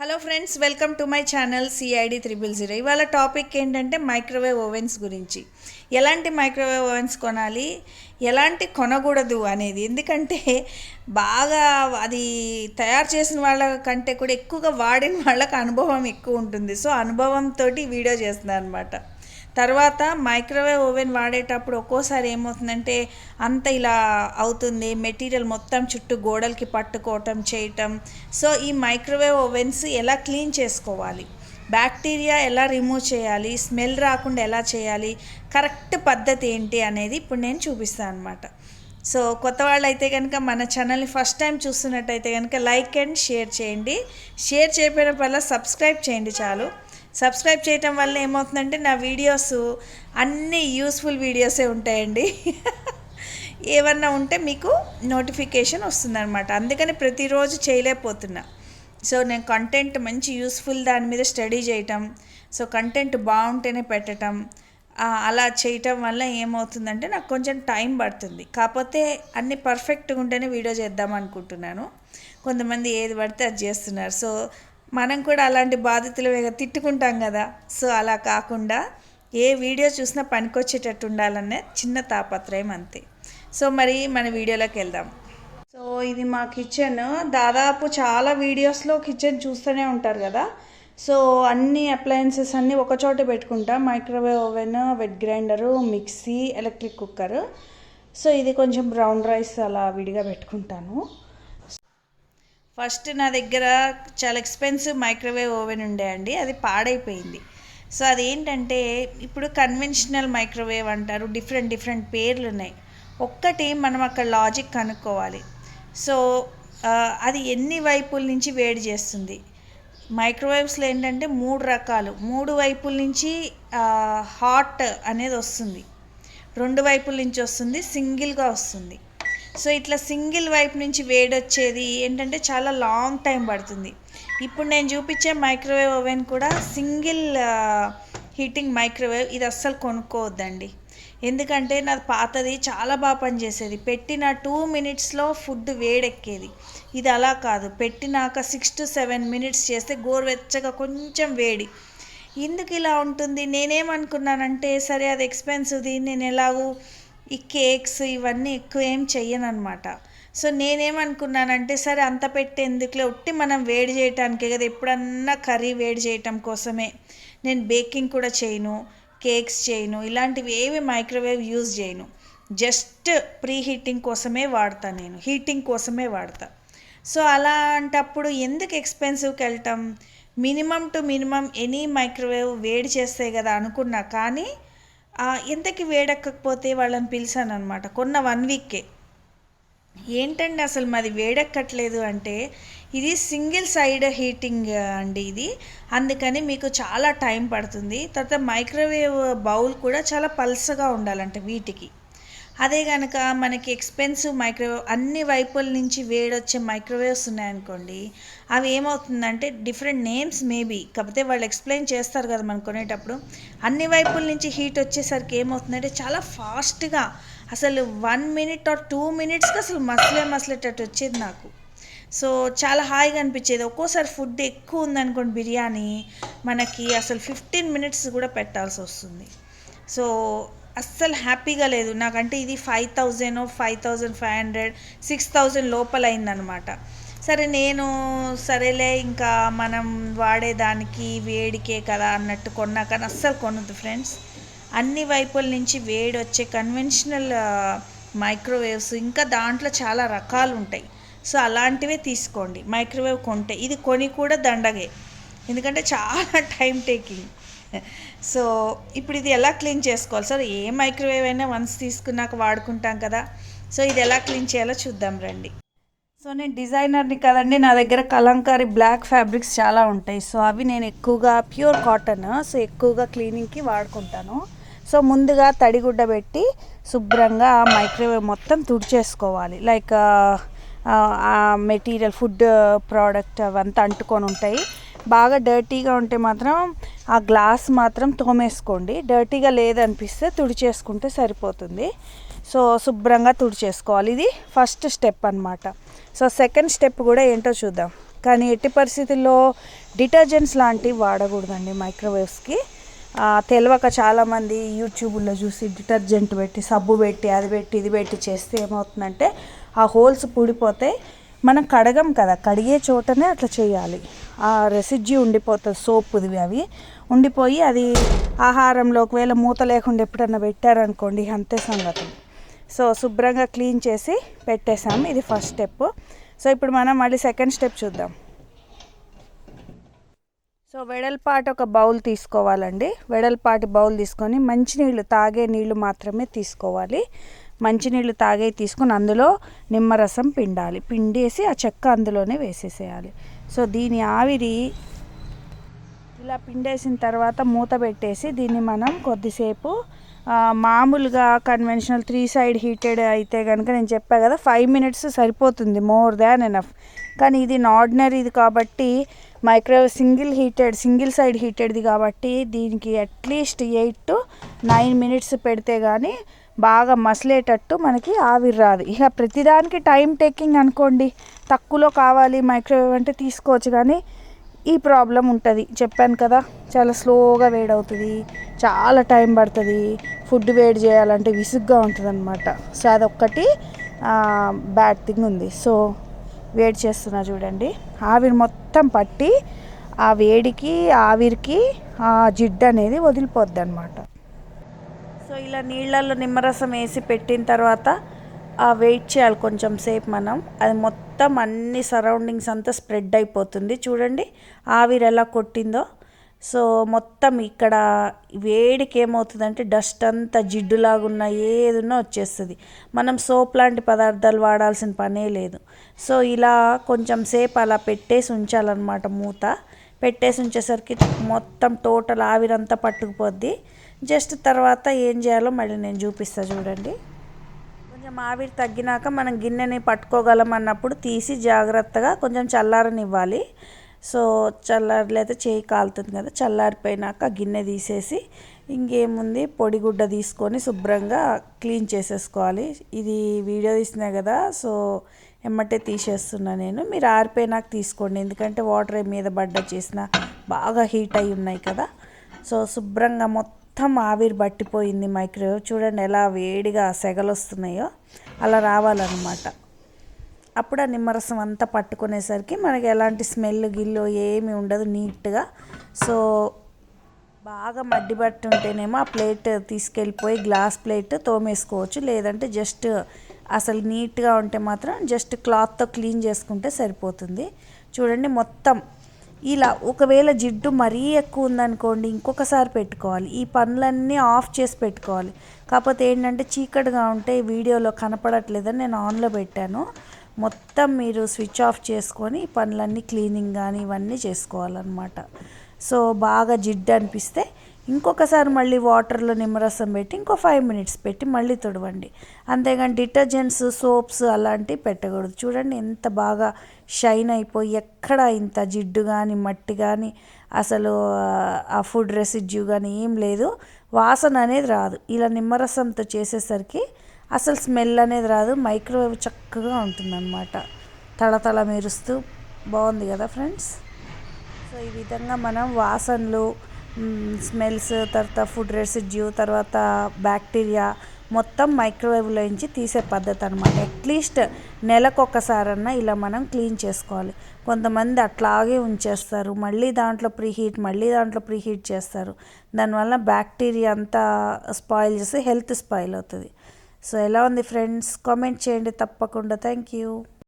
Hello friends, welcome to my channel CID000. ఇవాళ topic ఏంటంటే microwave ovens గురించి. ఎలాంటి మైక్రోవేవ్ ఓవెన్స్ కొనాలి, ఎలాంటి కొనకూడదు అనేది. ఎందుకంటే బాగా అది తయారు చేసిన వాళ్ళ కంటే కూడా ఎక్కువగా వాడిన వాళ్ళకి అనుభవం ఎక్కువ ఉంటుంది. సో అనుభవంతో వీడియో చేస్తున్నాను అనమాట. తర్వాత మైక్రోవేవ్ ఓవెన్ వాడేటప్పుడు ఒక్కోసారి ఏమవుతుందంటే అంత ఇలా అవుతుంది, మెటీరియల్ మొత్తం చుట్టూ గోడలకి పట్టుకోవటం చేయటం. సో ఈ మైక్రోవేవ్ ఓవెన్స్ ఎలా క్లీన్ చేసుకోవాలి, బ్యాక్టీరియా ఎలా రిమూవ్ చేయాలి, స్మెల్ రాకుండా ఎలా చేయాలి, కరెక్ట్ పద్ధతి ఏంటి అనేది ఇప్పుడు నేను చూపిస్తాను అనమాట. సో కొత్త వాళ్ళు అయితే కనుక మన ఛానల్ని ఫస్ట్ టైం చూస్తున్నట్టయితే కనుక లైక్ అండ్ షేర్ చేయండి. షేర్ చేయడం వల్ల సబ్స్క్రైబ్ చేయండి చాలు. సబ్స్క్రైబ్ చేయటం వల్ల ఏమవుతుందంటే నా వీడియోస్ అన్నీ యూస్ఫుల్ వీడియోసే ఉంటాయండి. ఏమన్నా ఉంటే మీకు నోటిఫికేషన్ వస్తుందన్నమాట. అందుకని ప్రతిరోజు చేయలేకపోతున్నా. సో నేను కంటెంట్ మంచి యూస్ఫుల్ దాని మీద స్టడీ చేయటం, సో కంటెంట్ బాగుంటేనే పెట్టడం, అలా చేయటం వల్ల ఏమవుతుందంటే నాకు కొంచెం టైం పడుతుంది. కాకపోతే అన్నీ పర్ఫెక్ట్గా ఉంటేనే వీడియో చేద్దాం అనుకుంటున్నాను. కొంతమంది ఏది పడితే అది చేస్తున్నారు. సో మనం కూడా అలాంటి బాధితులు తిట్టుకుంటాం కదా. సో అలా కాకుండా ఏ వీడియో చూసినా పనికొచ్చేటట్టు ఉండాలనే చిన్న తాపత్రయం అంతే. సో మరి మన వీడియోలోకి వెళ్దాం. సో ఇది మా కిచెన్. దాదాపు చాలా వీడియోస్లో కిచెన్ చూస్తూనే ఉంటారు కదా. సో అన్ని అప్లయన్సెస్ అన్నీ ఒకచోట పెట్టుకుంటా. Microwave oven, wet grinder, mixie, electric cooker. So ఇది కొంచెం బ్రౌన్ రైస్ అలా విడిగా పెట్టుకుంటాను. ఫస్ట్ నా దగ్గర చాలా ఎక్స్పెన్సివ్ మైక్రోవేవ్ ఓవెన్ ఉండే అండి, అది పాడైపోయింది. సో అదేంటంటే ఇప్పుడు కన్వెన్షనల్ మైక్రోవేవ్ అంటారు, డిఫరెంట్ పేర్లు ఉన్నాయి. ఒక్కటి మనం అక్కడ లాజిక్ కనుక్కోవాలి. సో అది ఎన్ని వైపుల నుంచి వేడి చేస్తుంది. మైక్రోవేవ్స్లో ఏంటంటే 3 రకాలు, 3 వైపుల నుంచి హాట్ అనేది వస్తుంది, 2 వైపుల నుంచి వస్తుంది, సింగిల్గా వస్తుంది. సో ఇట్లా సింగిల్ వైపు నుంచి వేడి వచ్చేది ఏంటంటే చాలా లాంగ్ టైం పడుతుంది. ఇప్పుడు నేను చూపించే మైక్రోవేవ్ ఓవెన్ కూడా సింగిల్ హీటింగ్ మైక్రోవేవ్. ఇది అస్సలు కొనుక్కోవద్దండి. ఎందుకంటే నాది పాతది చాలా బాగా పనిచేసేది. పెట్టిన 2 మినిట్స్లో ఫుడ్ వేడెక్కేది. ఇది అలా కాదు, పెట్టినాక 6 to 7 మినిట్స్ చేస్తే గోరువెచ్చగా కొంచెం వేడి. ఎందుకు ఇలా ఉంటుంది? నేనేమనుకున్నానంటే సరే అది ఎక్స్పెన్సివ్ది, నేను ఎలాగూ ఈ కేక్స్ ఇవన్నీ ఎక్కువ ఏం చెయ్యనమాట. సో నేనేమనుకున్నానంటే సరే అంత పెట్టేందుకులే, ఉట్టి మనం వేడి చేయటానికే కదా, ఎప్పుడన్నా కర్రీ వేడి చేయటం కోసమే. నేను బేకింగ్ కూడా చేయను, కేక్స్ చేయను, ఇలాంటివి ఏవి మైక్రోవేవ్ యూజ్ చేయను. జస్ట్ ప్రీ హీటింగ్ కోసమే వాడతా, నేను హీటింగ్ కోసమే వాడతా. సో అలాంటప్పుడు ఎందుకు ఎక్స్పెన్సివ్కి వెళ్ళటం? Minimum to minimum any microwave వేడి చేస్తాయి కదా అనుకున్నా. కానీ ఎంతకి వేడెక్కకపోతే వాళ్ళని పిలిచాను అనమాట. కొన్న 1 వీక్కే ఏంటండి అసలు మాది వేడెక్కట్లేదు అంటే, ఇది సింగిల్ సైడ్ హీటింగ్ అండి ఇది. అందుకని మీకు చాలా టైం పడుతుంది. తర్వాత మైక్రోవేవ్ బౌల్ కూడా చాలా పల్సగా ఉండాలంటే వీటికి. అదే కనుక మనకి ఎక్స్పెన్సివ్ మైక్రోవేవ్ అన్ని వైపుల నుంచి వేడొచ్చే మైక్రోవేవ్స్ ఉన్నాయనుకోండి, అవి ఏమవుతుందంటే డిఫరెంట్ నేమ్స్ మేబీ, కాకపోతే వాళ్ళు ఎక్స్ప్లెయిన్ చేస్తారు కదా మనం కొనేటప్పుడు. అన్ని వైపుల నుంచి హీట్ వచ్చేసరికి ఏమవుతుందంటే చాలా ఫాస్ట్గా, అసలు 1 minute or 2 minutesకి అసలు మసలేటట్టు వచ్చేది నాకు. సో చాలా హాయిగా అనిపించేది. ఒక్కోసారి ఫుడ్ ఎక్కువ ఉందనుకోండి, బిర్యానీ మనకి అసలు 15 minutes కూడా పెట్టాల్సి వస్తుంది. సో అస్సలు హ్యాపీగా లేదు నాకంటే. ఇది 5,000, 5,500, 6,000 లోపల అయిందనమాట. సరే నేను సరేలే ఇంకా మనం వాడేదానికి వేడికే కదా అన్నట్టు కొన్నా. కానీ అస్సలు కొనద్దు ఫ్రెండ్స్. అన్ని వైపుల నుంచి వేడి వచ్చే కన్వెన్షనల్ మైక్రోవేవ్స్, ఇంకా దాంట్లో చాలా రకాలు ఉంటాయి. సో అలాంటివే తీసుకోండి మైక్రోవేవ్ కొంటే. ఇది కొని కూడా దండగే, ఎందుకంటే చాలా టైం టేకింగ్. సో ఇప్పుడు ఇది ఎలా క్లీన్ చేసుకోవాలి? సార్ ఏ మైక్రోవేవ్ అయినా వన్స్ తీసుకున్నాక వాడుకుంటాం కదా. సో ఇది ఎలా క్లీన్ చేయాలో చూద్దాం రండి. సో నేను డిజైనర్ని కదండి, నా దగ్గర కలంకారీ బ్లాక్ ఫ్యాబ్రిక్స్ చాలా ఉంటాయి. సో అవి నేను ఎక్కువగా ప్యూర్ కాటన్, సో ఎక్కువగా క్లీనింగ్కి వాడుకుంటాను. సో ముందుగా తడిగుడ్డ పెట్టి శుభ్రంగా మైక్రోవేవ్ మొత్తం తుడిచేసుకోవాలి. లైక్ మెటీరియల్, ఫుడ్ ప్రోడక్ట్ అవంతా అంటుకొని ఉంటాయి. బాగా డర్టీగా ఉంటే మాత్రం ఆ గ్లాస్ మాత్రం తోమేసుకోండి. డర్టీగా లేదనిపిస్తే తుడిచేసుకుంటే సరిపోతుంది. సో శుభ్రంగా తుడిచేసుకోవాలి. ఇది ఫస్ట్ స్టెప్ అనమాట. సో సెకండ్ స్టెప్ కూడా ఏంటో చూద్దాం. కానీ ఎట్టి పరిస్థితుల్లో డిటర్జెంట్స్ లాంటివి వాడకూడదండి మైక్రోవేవ్స్కి. తెలియక చాలామంది యూట్యూబ్లో చూసి డిటర్జెంట్ పెట్టి సబ్బు పెట్టి అది పెట్టి ఇది పెట్టి చేస్తే ఏమవుతుందంటే ఆ హోల్స్ పూడిపోతే మనం కడగం కదా, కడిగే చోటనే అట్లా చేయాలి. ఆ రెసిడ్యూ ఉండిపోతుంది, సోపుది అవి ఉండిపోయి అది ఆహారంలో ఒకవేళ మూత లేకుండా ఎప్పుడన్నా పెట్టారనుకోండి అంతే సంగతి. సో శుభ్రంగా క్లీన్ చేసి పెట్టేసాము. ఇది ఫస్ట్ స్టెప్. సో ఇప్పుడు మనం మళ్ళీ సెకండ్ స్టెప్ చూద్దాం. సో వెడల్పాటి ఒక బౌల్ తీసుకోవాలండి. వెడల్పాటి బౌల్ తీసుకొని మంచినీళ్ళు, తాగే నీళ్ళు మాత్రమే తీసుకోవాలి. మంచినీళ్ళు తాగే తీసుకొని అందులో నిమ్మరసం పిండాలి. పిండేసి ఆ చెక్క అందులోనే వేసేసేయాలి. సో దీని ఆవిరి ఇలా పిండేసిన తర్వాత మూత పెట్టేసి దీన్ని మనం కొద్దిసేపు మామూలుగా కన్వెన్షనల్ 3 సైడ్ హీటెడ్ అయితే కనుక నేను చెప్పా కదా 5 minutes సరిపోతుంది, మోర్ దాన్ ఎనఫ్. కానీ ఇది ఆర్డినరీది కాబట్టి మైక్రోవేవ్ సింగిల్ సైడ్ హీటెడ్ది కాబట్టి దీనికి అట్లీస్ట్ 8 to 9 minutes పెడితే కానీ బాగా మసలేటట్టు మనకి ఆవిరి రాదు. ఇక ప్రతిదానికి టైం టేకింగ్ అనుకోండి, తక్కువలో కావాలి మైక్రోవేవ్ అంటే తీసుకోవచ్చు, కానీ ఈ ప్రాబ్లం ఉంటుంది. చెప్పాను కదా, చాలా స్లోగా వేడవుతుంది, చాలా టైం పడుతుంది. ఫుడ్ వేడి చేయాలంటే విసుగ్గా ఉంటుంది అనమాట. సో అదొక్కటి బ్యాడ్ థింగ్ ఉంది. సో వేడి చేస్తున్నా చూడండి, ఆవిరి మొత్తం పట్టి ఆ వేడికి ఆవిరికి ఆ జిడ్డు అనేది వదిలిపోద్ది అనమాట. సో ఇలా నీళ్ళల్లో నిమ్మరసం వేసి పెట్టిన తర్వాత వెయిట్ చేయాలి కొంచెం సేపు మనం. అది మొత్తం అన్ని సరౌండింగ్స్ అంతా స్ప్రెడ్ అయిపోతుంది. చూడండి ఆవిరి ఎలా కొట్టిందో. సో మొత్తం ఇక్కడ వేడికి ఏమవుతుందంటే డస్ట్ అంతా జిడ్డులాగున్న ఏదున్నా వచ్చేస్తుంది. మనం సోప్ లాంటి పదార్థాలు వాడాల్సిన పనే లేదు. సో ఇలా కొంచెం సేపు అలా పెట్టేసి ఉంచాలన్నమాట. మూత పెట్టేసి ఉంచేసరికి మొత్తం టోటల్ ఆవిరంతా పట్టుకుపోద్ది. జస్ట్ తర్వాత ఏం చేయాలో మళ్ళీ నేను చూపిస్తాను చూడండి. కొంచెం ఆవిరి తగ్గినాక మనం గిన్నెని పట్టుకోగలం అన్నప్పుడు తీసి జాగ్రత్తగా కొంచెం చల్లారనివ్వాలి. సో చల్లారలేతే చేయి కాలుతుంది కదా, చల్లారిపోయినాక గిన్నె తీసేసి ఇంకేముంది పొడిగుడ్డ తీసుకొని శుభ్రంగా క్లీన్ చేసేసుకోవాలి. ఇది వీడియో తీసినా కదా, సో ఎమ్మటే తీసేస్తున్నా నేను. మీరు ఆరిపోయినాక తీసుకోండి, ఎందుకంటే వాటర్ మీద పడ్డ చేసిన బాగా హీట్ అయి ఉన్నాయి కదా. సో శుభ్రంగా మొత్తం ఆవిరి పట్టిపోయింది మైక్రోవేవ్. చూడండి ఎలా వేడిగా సెగలు వస్తున్నాయో అలా రావాలన్నమాట. అప్పుడు ఆ నిమ్మరసం అంతా పట్టుకునేసరికి మనకి ఎలాంటి స్మెల్ గిల్లు ఏమి ఉండదు, నీట్గా. సో బాగా మడ్డి బట్టి ఉంటేనేమో ఆ ప్లేట్ తీసుకెళ్ళిపోయి గ్లాస్ ప్లేట్ తోమేసుకోవచ్చు, లేదంటే జస్ట్ అసలు నీట్గా ఉంటే మాత్రం జస్ట్ క్లాత్తో క్లీన్ చేసుకుంటే సరిపోతుంది. చూడండి మొత్తం ఇలా. ఒకవేళ జిడ్డు మరీ ఎక్కువ ఉందనుకోండి ఇంకొకసారి పెట్టుకోవాలి. ఈ పనులన్నీ ఆఫ్ చేసి పెట్టుకోవాలి. కాకపోతే ఏంటంటే చీకటిగా ఉంటే వీడియోలో కనపడట్లేదని నేను ఆన్లో పెట్టాను. మొత్తం మీరు స్విచ్ ఆఫ్ చేసుకొని ఈ పనులన్నీ క్లీనింగ్ కానీ ఇవన్నీ చేసుకోవాలన్నమాట. సో బాగా జిడ్డు అనిపిస్తే ఇంకొకసారి మళ్ళీ వాటర్లో నిమ్మరసం పెట్టి ఇంకో 5 minutes పెట్టి మళ్ళీ తుడవండి. అంతేగాని డిటర్జెంట్స్, సోప్స్ అలాంటివి పెట్టకూడదు. చూడండి ఎంత బాగా షైన్ అయిపోయి ఎక్కడ ఇంత జిడ్డు కానీ మట్టి కానీ అసలు ఆ ఫుడ్ రెసిడ్యూ కానీ ఏం లేదు. వాసన అనేది రాదు. ఇలా నిమ్మరసంతో చేసేసరికి అసలు స్మెల్ అనేది రాదు. మైక్రోవేవ్ చక్కగా ఉంటుందన్నమాట, తళతళ మెరుస్తూ. బాగుంది కదా ఫ్రెండ్స్. సో ఈ విధంగా మనం వాసనలు, స్మెల్స్, తర్వాత ఫుడ్ రెసిడ్యూ, తర్వాత బ్యాక్టీరియా మొత్తం మైక్రోవేవ్లో నుంచి తీసే పద్ధతి అనమాట. అట్లీస్ట్ నెలకొకసారన్నా ఇలా మనం క్లీన్ చేసుకోవాలి. కొంతమంది అట్లాగే ఉంచేస్తారు, మళ్ళీ దాంట్లో ప్రీహీట్ చేస్తారు. దానివల్ల బ్యాక్టీరియా అంతా స్పాయిల్ చేసి హెల్త్ స్పాయిల్ అవుతుంది. సో ఎలా ఉంది ఫ్రెండ్స్, కామెంట్ చేయండి తప్పకుండా. Thank you.